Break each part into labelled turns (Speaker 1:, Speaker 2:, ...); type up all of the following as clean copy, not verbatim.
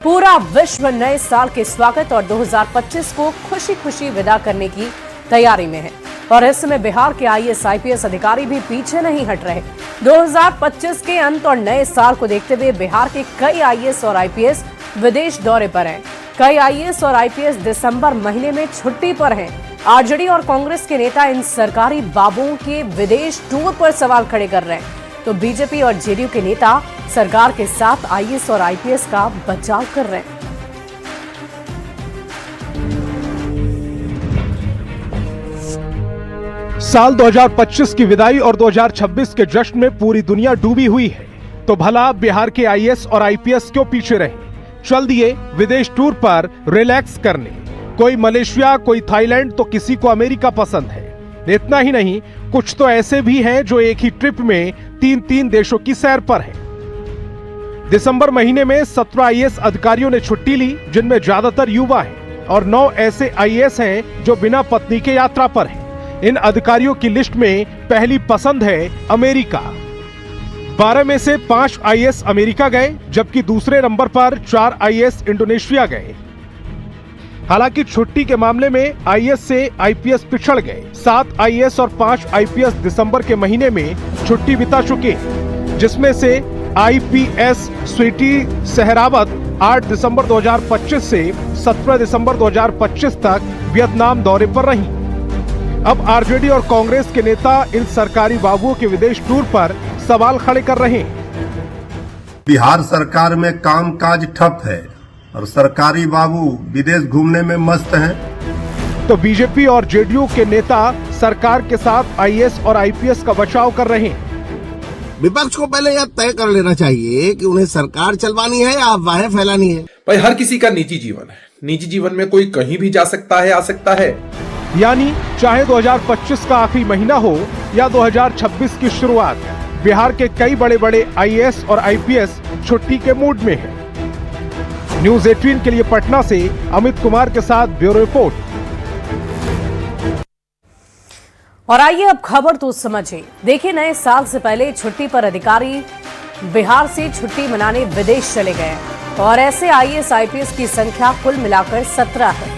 Speaker 1: पूरा विश्व नए साल के स्वागत और 2025 को खुशी खुशी विदा करने की तैयारी में है और इस समय बिहार के आईएएस आईपीएस अधिकारी भी पीछे नहीं हट रहे। 2025 के अंत और नए साल को देखते हुए बिहार के कई आईएएस और आईपीएस विदेश दौरे पर हैं। कई आईएएस और आईपीएस दिसंबर महीने में छुट्टी पर हैं। आरजेडी और कांग्रेस के नेता इन सरकारी बाबुओं के विदेश टूर पर सवाल खड़े कर रहे हैं, तो बीजेपी और जेडीयू के नेता सरकार के साथ आईएएस और आईपीएस का बचाव कर रहे हैं।
Speaker 2: साल 2025 की विदाई और 2026 के जश्न में पूरी दुनिया डूबी हुई है, तो भला बिहार के आईएएस और आईपीएस क्यों पीछे रहे? चल दिए विदेश टूर पर रिलैक्स करने। कोई मलेशिया, कोई थाईलैंड, तो किसी को अमेरिका पसंद है। इतना ही नहीं, कुछ तो ऐसे भी हैं जो एक ही ट्रिप में 3-3 देशों की सैर पर हैं। दिसंबर महीने में 17 आईएएस अधिकारियों ने छुट्टी ली, जिनमें ज्यादातर युवा हैं, और 9 ऐसे आईएएस हैं जो बिना पत्नी के यात्रा पर हैं। इन अधिकारियों की लिस्ट में पहली पसंद है अमेरिका। 12 में से 5 आईएएस अमेरिका गए, जबकि दूसरे नंबर पर 4 आईएएस इंडोनेशिया गए। हालांकि छुट्टी के मामले में आईएएस से आईपीएस पिछड़ गए। 7 आईएएस और 5 आईपीएस दिसंबर के महीने में छुट्टी बिता चुके, जिसमें से आईपीएस स्वीटी सहरावत 8 दिसंबर 2025 से 17 दिसंबर 2025 तक वियतनाम दौरे पर रहीं। अब आरजेडी और कांग्रेस के नेता इन सरकारी बाबुओं के विदेश टूर पर सवाल खड़े कर रहे हैं।
Speaker 3: बिहार सरकार में कामकाज ठप है और सरकारी बाबू विदेश घूमने में मस्त हैं।
Speaker 2: तो बीजेपी और जेडीयू के नेता सरकार के साथ आईएएस और आईपीएस का बचाव कर रहे हैं।
Speaker 4: विपक्ष को पहले यह तय कर लेना चाहिए कि उन्हें सरकार चलवानी है या अफवाहें फैलानी है।
Speaker 5: भाई हर किसी का निजी जीवन है, निजी जीवन में कोई कहीं भी जा सकता है, आ सकता है।
Speaker 2: यानी चाहे 2025 का आखिरी महीना हो या 2026 की शुरुआत, बिहार के कई बड़े बड़े आईएएस और आईपीएस छुट्टी के मूड में हैं। न्यूज़ 18 के लिए पटना से अमित कुमार के साथ ब्यूरो रिपोर्ट।
Speaker 1: और आइए अब खबर तो समझिए। देखिए, नए साल से पहले छुट्टी पर अधिकारी बिहार से छुट्टी मनाने विदेश चले गए और ऐसे आईएएस आईपीएस की संख्या कुल मिलाकर 17 है।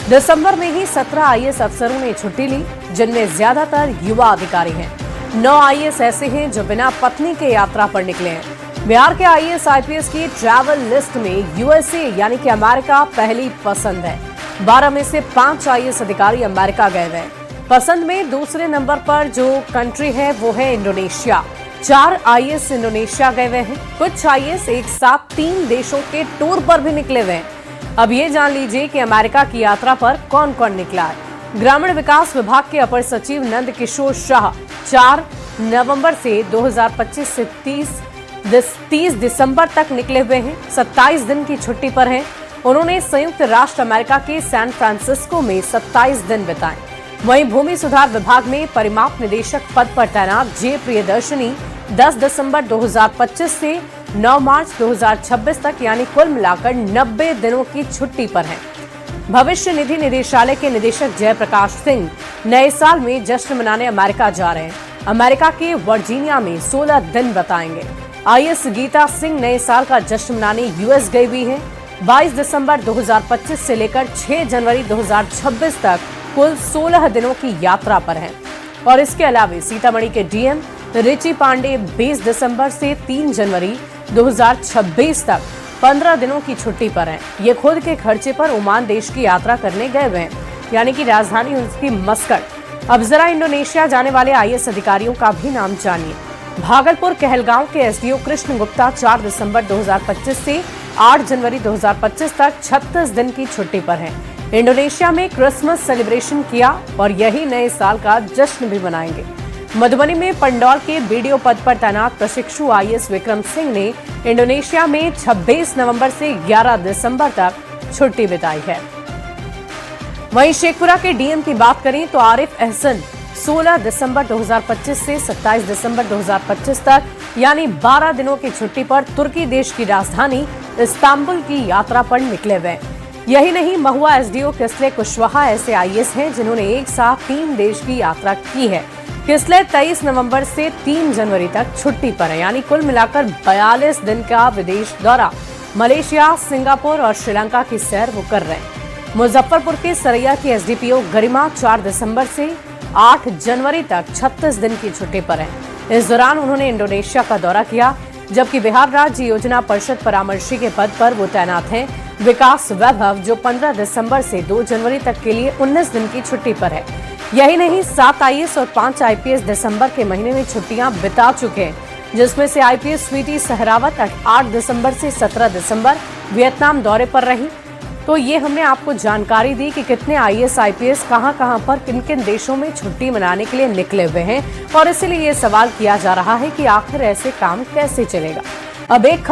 Speaker 1: दिसंबर में ही 17 आईएएस अफसरों ने छुट्टी ली, जिनमें ज्यादातर युवा अधिकारी हैं। 9 आईएएस ऐसे हैं जो बिना पत्नी के यात्रा पर निकले हैं। बिहार के आईएएस आईपीएस की ट्रैवल लिस्ट में यूएसए यानी कि अमेरिका पहली पसंद है। 12 में से 5 आईएएस अधिकारी अमेरिका गए हुए हैं। पसंद में दूसरे नंबर पर जो कंट्री है वो है इंडोनेशिया। 4 आईएएस इंडोनेशिया गए हुए हैं। कुछ आईएएस एक साथ 3 देशों के टूर पर भी निकले हुए हैं। अब ये जान लीजिए कि अमेरिका की यात्रा पर कौन कौन निकला है। ग्रामीण विकास विभाग के अपर सचिव नंद किशोर शाह 4 नवंबर से 2025 से 30 दिसंबर तक निकले हुए हैं। 27 दिन की छुट्टी पर हैं। उन्होंने संयुक्त राष्ट्र अमेरिका के सैन फ्रांसिस्को में 27 दिन बिताए। वहीं भूमि सुधार विभाग में परिमाप निदेशक पद पर तैनात जे प्रियदर्शनी 10 दिसंबर 2025 से 9 मार्च 2026 तक यानी कुल मिलाकर 90 दिनों की छुट्टी पर हैं। भविष्य निधि निदेशालय के निदेशक जयप्रकाश सिंह नए साल में जश्न मनाने अमेरिका जा रहे हैं। अमेरिका के वर्जीनिया में 16 दिन बताएंगे। आईएएस गीता सिंह नए साल का जश्न मनाने यूएस गई हुई है। 22 दिसंबर 2025 से लेकर 6 जनवरी 2026 तक कुल 16 दिनों की यात्रा पर हैं। और इसके अलावा सीतामढ़ी के डीएम रिची पांडे 20 दिसंबर से 3 जनवरी 2026 तक 15 दिनों की छुट्टी पर हैं। ये खुद के खर्चे पर ओमान देश की यात्रा करने गए हुए हैं, यानी कि राजधानी उनकी मस्कट। अब जरा इंडोनेशिया जाने वाले आईएएस अधिकारियों का भी नाम जानिए। भागलपुर कहलगांव के एसडीओ कृष्ण गुप्ता 4 दिसंबर 2025 से 8 जनवरी 2025 तक 36 दिन की छुट्टी पर हैं। इंडोनेशिया में क्रिसमस सेलिब्रेशन किया और यही नए साल का जश्न भी मनाएंगे। मधुबनी में पंडौल के बीडीओ पद पर तैनात प्रशिक्षु आईएएस विक्रम सिंह ने इंडोनेशिया में 26 नवंबर से 11 दिसंबर तक छुट्टी बिताई है। वहीं शेखपुरा के डीएम की बात करें तो आरिफ अहसन 16 दिसंबर 2025 से 27 दिसंबर 2025 तक यानी 12 दिनों की छुट्टी पर तुर्की देश की राजधानी इस्तांबुल की यात्रा पर निकले हुए। यही नहीं, महुआ एसडीओ किसले कुशवाहा ऐसे आईएएस हैं जिन्होंने एक साथ 3 देश की यात्रा की है। किसले 23 नवंबर से 3 जनवरी तक छुट्टी पर है, यानी कुल मिलाकर 42 दिन का विदेश दौरा मलेशिया, सिंगापुर और श्रीलंका की सैर वो कर रहे हैं। मुजफ्फरपुर के सरैया की एसडीपीओ गरिमा 4 दिसंबर से 8 जनवरी तक 36 दिन की छुट्टी पर है। इस दौरान उन्होंने इंडोनेशिया का दौरा किया, जबकि बिहार राज्य योजना परिषद परामर्शी के पद पर वो तैनात हैं विकास वैभव, जो 15 दिसंबर से 2 जनवरी तक के लिए 19 दिन की छुट्टी पर है। यही नहीं, 7 आईएएस और 5 आईपीएस दिसंबर के महीने में छुट्टियां बिता चुके हैं, जिसमें से आईपीएस स्वीटी सहरावत 8 दिसंबर से 17 दिसंबर वियतनाम दौरे पर रही। तो ये हमने आपको जानकारी दी कि कितने आईएएस आईपीएस कहां पर किन किन देशों में छुट्टी मनाने के लिए निकले हुए हैं, और इसीलिए ये सवाल किया जा रहा है कि आखिर ऐसे काम कैसे चलेगा। अब एक